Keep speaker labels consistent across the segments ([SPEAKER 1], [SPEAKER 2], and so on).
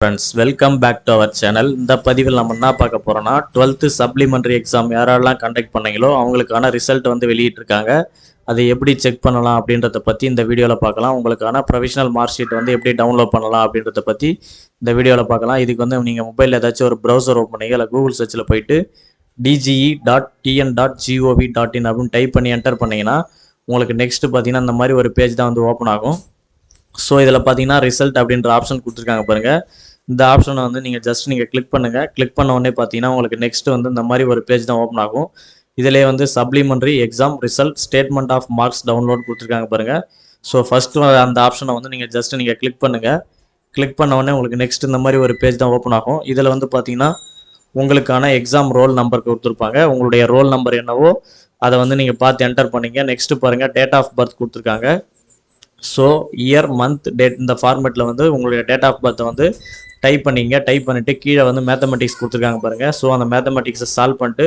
[SPEAKER 1] Friends welcome back to our channel. இந்த பதிவில் நம்ம என்ன பார்க்க போகிறோம்னா 12th சப்ளிமெண்ட்ரி எக்ஸாம் யாரெல்லாம் கண்டக்ட் பண்ணீங்களோ அவங்களுக்கான ரிசல்ட் வந்து வெளியிட்டிருக்காங்க. அதை எப்படி செக் பண்ணலாம் அப்படின்றத பற்றி இந்த வீடியோவில் பார்க்கலாம். உங்களுக்கான ப்ரொவிஷனல் மார்க் ஷீட் வந்து எப்படி டவுன்லோட் பண்ணலாம் அப்படின்றத பற்றி இந்த வீடியோவில் பார்க்கலாம். இதுக்கு வந்து நீங்கள் மொபைலில் ஏதாச்சும் ஒரு ப்ரௌசர் ஓப்பன் பண்ணி இல்லை கூகுள் சர்ச்சில் போயிட்டு dge.tn.gov.in அப்படின்னு டைப் பண்ணி என்டர் பண்ணிங்கன்னா உங்களுக்கு நெக்ஸ்ட்டு பார்த்தீங்கன்னா இந்த மாதிரி ஒரு பேஜ் தான் வந்து ஓப்பன் ஆகும். ஸோ இதில் பார்த்தீங்கன்னா ரிசல்ட் அப்படின்ற ஆப்ஷன் கொடுத்துருக்காங்க பாருங்கள். இந்த ஆப்ஷனை வந்து நீங்கள் கிளிக் பண்ணுங்கள். கிளிக் பண்ண உடனே பார்த்தீங்கன்னா உங்களுக்கு நெக்ஸ்ட் வந்து இந்த மாதிரி ஒரு பேஜ் தான் ஓப்பன் ஆகும். இதிலே வந்து supplementary exam result statement of marks download கொடுத்துருக்காங்க பாருங்கள். ஸோ ஃபஸ்ட்டு அந்த ஆப்ஷனை வந்து நீங்கள் கிளிக் பண்ணுங்கள். கிளிக் பண்ண உடனே உங்களுக்கு நெக்ஸ்ட் இந்த மாதிரி ஒரு பேஜ் தான் ஓப்பன் ஆகும். இதில் வந்து பார்த்தீங்கன்னா உங்களுக்கான எக்ஸாம் ரோல் நம்பர் கொடுத்துருப்பாங்க. உங்களுடைய ரோல் நம்பர் என்னவோ அதை வந்து நீங்கள் பார்த்து என்டர் பண்ணிங்க. நெக்ஸ்ட்டு பாருங்கள் டேட் ஆஃப் பர்த் கொடுத்துருக்காங்க. ஸோ இயர் மந்த் டேட் இந்த ஃபார்மேட்டில் வந்து உங்களுடைய டேட் ஆஃப் பர்த்தை வந்து டைப் பண்ணிவிட்டு கீழே வந்து மேத்தமெட்டிக்ஸ் கொடுத்துருக்காங்க பாருங்கள். ஸோ அந்த மேத்தமெட்டிக்ஸை சால்வ் பண்ணிட்டு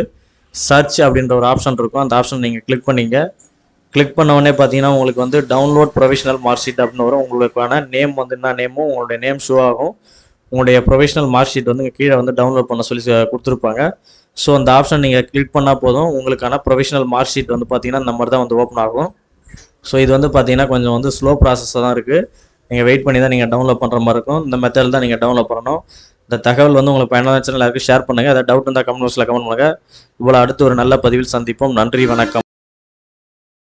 [SPEAKER 1] சர்ச் அப்படின்ற ஒரு ஆப்ஷன் இருக்கும். அந்த ஆப்ஷன் நீங்கள் கிளிக் பண்ணிங்க. கிளிக் பண்ண உடனே பார்த்தீங்கன்னா உங்களுக்கு வந்து டவுன்லோட் ப்ரொவிஷனல் மார்க் ஷீட் அப்படின்னு வரும். உங்களுக்கான நேம் வந்து என்ன நேமோ உங்களுடைய நேம் ஷோ ஆகும். உங்களுடைய ப்ரொவிஷனல் மார்க் ஷீட் வந்து கீழே வந்து டவுன்லோட் பண்ண சொல்லி கொடுத்துருப்பாங்க. ஸோ அந்த ஆப்ஷன் நீங்கள் கிளிக் பண்ணால் போதும். உங்களுக்கான ப்ரொவிஷனல் மார்க் ஷீட் வந்து பார்த்தீங்கன்னா இந்த மாதிரி தான் வந்து ஓப்பன் ஆகும். ஸோ இது வந்து பார்த்தீங்கன்னா கொஞ்சம் வந்து ஸ்லோ ப்ராசஸாக தான் இருக்குது. நீங்கள் வெயிட் பண்ணி தான் நீங்கள் டவுன்லோட் பண்ணுற மாதிரி இருக்கும். இந்த மெத்தடில் தான் நீங்கள் டவுன்லோட் பண்ணணும். இந்த தகவல் வந்து உங்களுக்கு பயனுள்ள சேனல் எல்லாருக்கும் ஷேர் பண்ணுங்கள். ஏதாவது டவுட் இருந்தால் கமெண்ட் பாக்ஸில் கமெண்ட் பண்ணுங்கள். இவ்வளோ அடுத்து ஒரு நல்ல பதிவில் சந்திப்போம். நன்றி, வணக்கம்.